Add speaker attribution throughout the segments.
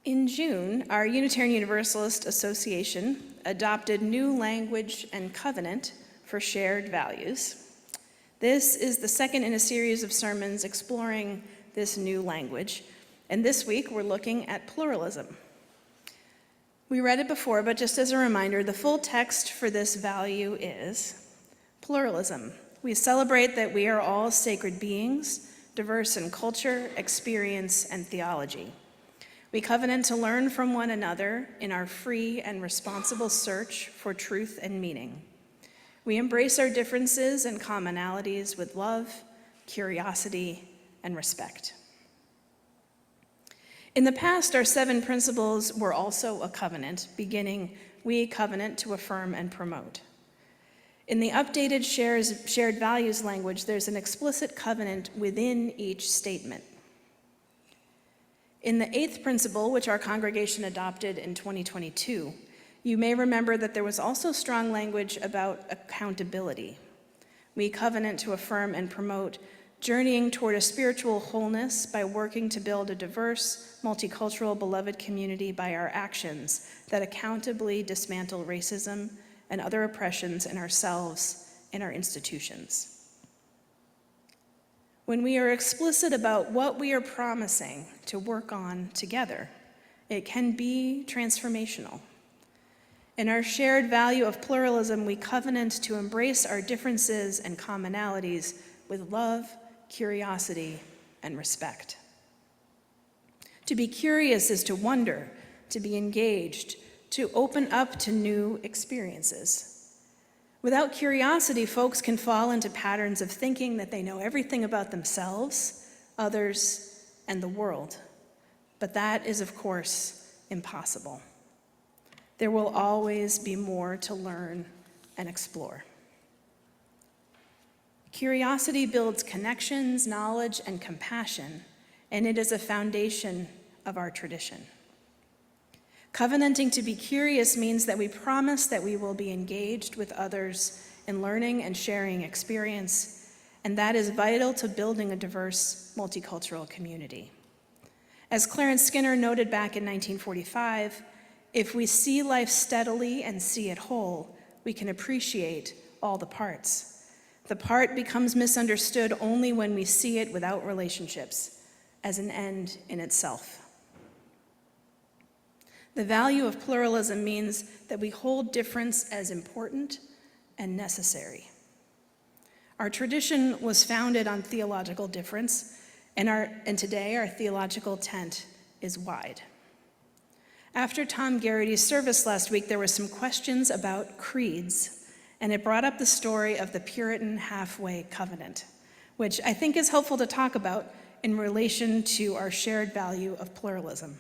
Speaker 1: In June, our Unitarian Universalist Association adopted new language and covenant for shared values. This is the second in a series of sermons exploring this new language, and this week we're looking at pluralism. We read it before, but just as a reminder, the full text for this value is pluralism. We celebrate that we are all sacred beings, diverse in culture, experience, and theology. We covenant to learn from one another in our free and responsible search for truth and meaning. We embrace our differences and commonalities with love, curiosity, and respect. In the past, our 7 principles were also a covenant, beginning, we covenant to affirm and promote. In the updated shared values language, there's an explicit covenant within each statement. In the 8th principle, which our congregation adopted in 2022, you may remember that there was also strong language about accountability. We covenant to affirm and promote journeying toward a spiritual wholeness by working to build a diverse, multicultural, beloved community by our actions that accountably dismantle racism and other oppressions in ourselves and our institutions. When we are explicit about what we are promising to work on together, it can be transformational. In our shared value of pluralism, we covenant to embrace our differences and commonalities with love, curiosity, and respect. To be curious is to wonder, to be engaged, to open up to new experiences. Without curiosity, folks can fall into patterns of thinking that they know everything about themselves, others, and the world. But that is, of course, impossible. There will always be more to learn and explore. Curiosity builds connections, knowledge, and compassion, and it is a foundation of our tradition. Covenanting to be curious means that we promise that we will be engaged with others in learning and sharing experience, and that is vital to building a diverse, multicultural community. As Clarence Skinner noted back in 1945, if we see life steadily and see it whole, we can appreciate all the parts. The part becomes misunderstood only when we see it without relationships, as an end in itself. The value of pluralism means that we hold difference as important and necessary. Our tradition was founded on theological difference, and today our theological tent is wide. After Tom Garrity's service last week, there were some questions about creeds, and it brought up the story of the Puritan halfway covenant, which I think is helpful to talk about in relation to our shared value of pluralism.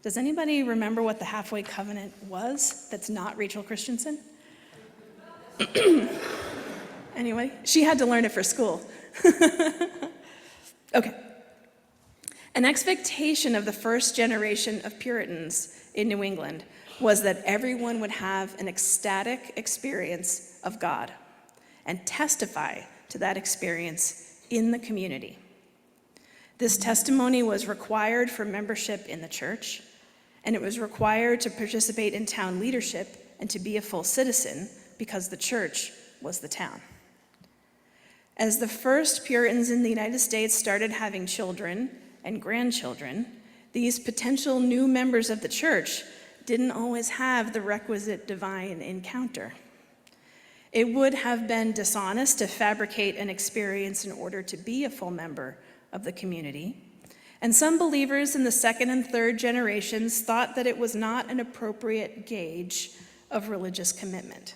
Speaker 1: Does anybody remember what the halfway covenant was that's not Rachel Christensen? Anyway, she had to learn it for school. Okay. An expectation of the first generation of Puritans in New England was that everyone would have an ecstatic experience of God and testify to that experience in the community. This testimony was required for membership in the church, and it was required to participate in town leadership and to be a full citizen because the church was the town. As the first Puritans in the United States started having children and grandchildren, these potential new members of the church didn't always have the requisite divine encounter. It would have been dishonest to fabricate an experience in order to be a full member of the community. And some believers in the 2nd and 3rd generations thought that it was not an appropriate gauge of religious commitment.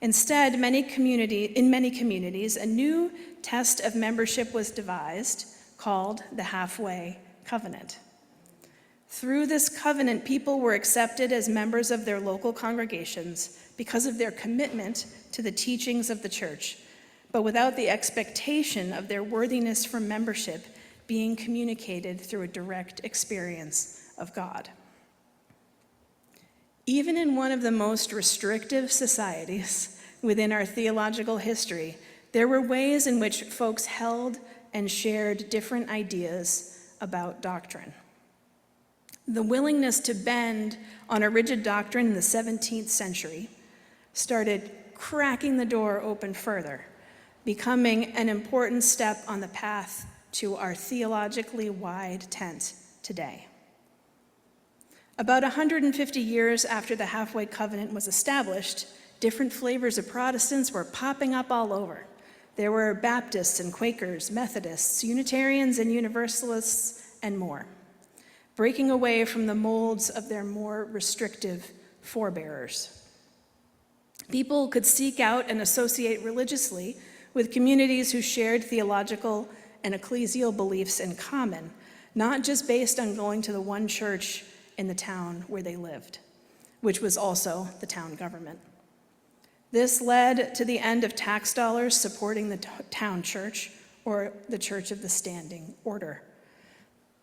Speaker 1: Instead, in many communities, a new test of membership was devised called the halfway covenant. Through this covenant, people were accepted as members of their local congregations because of their commitment to the teachings of the church, but without the expectation of their worthiness for membership being communicated through a direct experience of God. Even in one of the most restrictive societies within our theological history, there were ways in which folks held and shared different ideas about doctrine. The willingness to bend on a rigid doctrine in the 17th century started cracking the door open further, becoming an important step on the path to our theologically wide tent today. About 150 years after the halfway covenant was established, different flavors of Protestants were popping up all over. There were Baptists and Quakers, Methodists, Unitarians and Universalists, and more, breaking away from the molds of their more restrictive forebearers. People could seek out and associate religiously with communities who shared theological and ecclesial beliefs in common, not just based on going to the one church in the town where they lived, which was also the town government. This led to the end of tax dollars supporting the town church or the church of the standing order.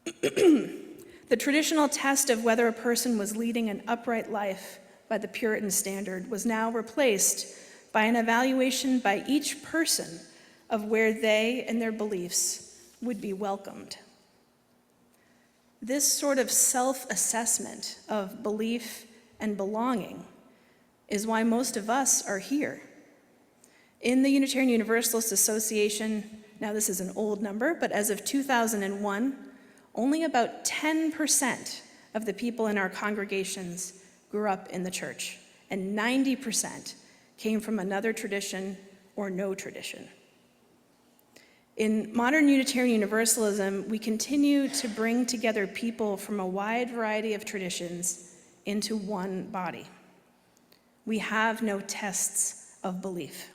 Speaker 1: The traditional test of whether a person was leading an upright life by the Puritan standard was now replaced by an evaluation by each person of where they and their beliefs would be welcomed. This sort of self-assessment of belief and belonging is why most of us are here. In the Unitarian Universalist Association, now this is an old number, but as of 2001, only about 10% of the people in our congregations grew up in the church, and 90% came from another tradition or no tradition. In modern Unitarian Universalism, we continue to bring together people from a wide variety of traditions into one body. We have no tests of belief.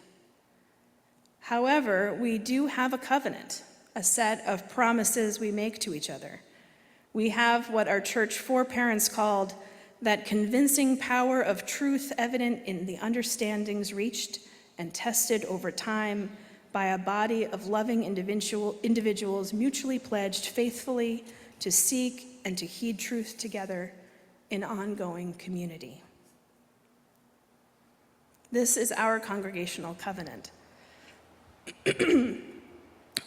Speaker 1: However, we do have a covenant, a set of promises we make to each other. We have what our church foreparents called that convincing power of truth evident in the understandings reached and tested over time by a body of loving individuals mutually pledged faithfully to seek and to heed truth together in ongoing community. This is our congregational covenant.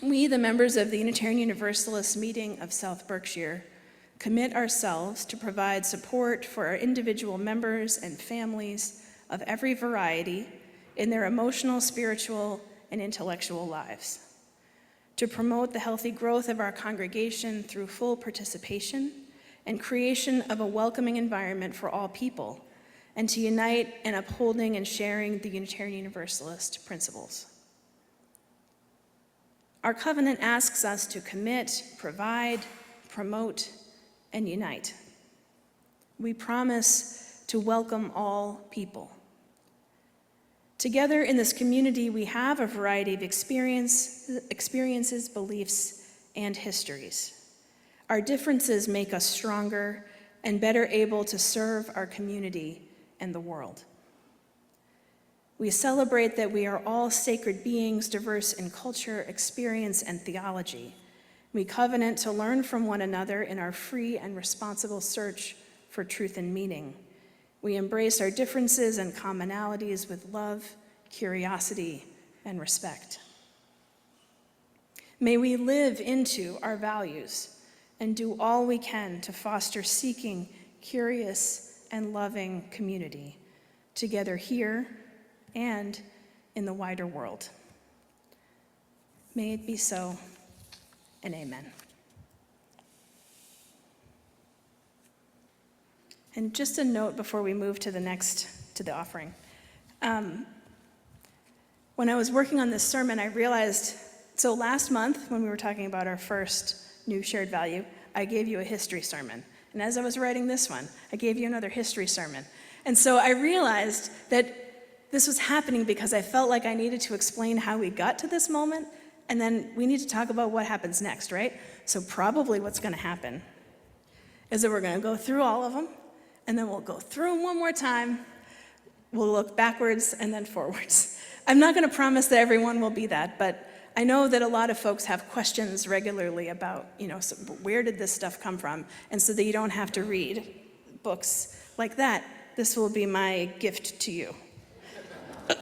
Speaker 1: We, the members of the Unitarian Universalist Meeting of South Berkshire, commit ourselves to provide support for our individual members and families of every variety in their emotional, spiritual, and intellectual lives, to promote the healthy growth of our congregation through full participation and creation of a welcoming environment for all people, and to unite in upholding and sharing the Unitarian Universalist principles. Our covenant asks us to commit, provide, promote, and unite. We promise to welcome all people. Together in this community, we have a variety of experiences, beliefs, and histories. Our differences make us stronger and better able to serve our community and the world. We celebrate that we are all sacred beings, diverse in culture, experience, and theology. We covenant to learn from one another in our free and responsible search for truth and meaning. We embrace our differences and commonalities with love, curiosity, and respect. May we live into our values and do all we can to foster seeking, curious, and loving community, together here and in the wider world. May it be so, and amen. And just a note before we move to the offering. When I was working on this sermon, I realized, so last month when we were talking about our first new shared value, I gave you a history sermon. And as I was writing this one, I gave you another history sermon. And so I realized that this was happening because I felt like I needed to explain how we got to this moment, and then we need to talk about what happens next, right? So probably what's going to happen is that we're going to go through all of them, and then we'll go through them one more time. We'll look backwards and then forwards. I'm not going to promise that everyone will be that, but I know that a lot of folks have questions regularly about, so where did this stuff come from? And so that you don't have to read books like that, this will be my gift to you.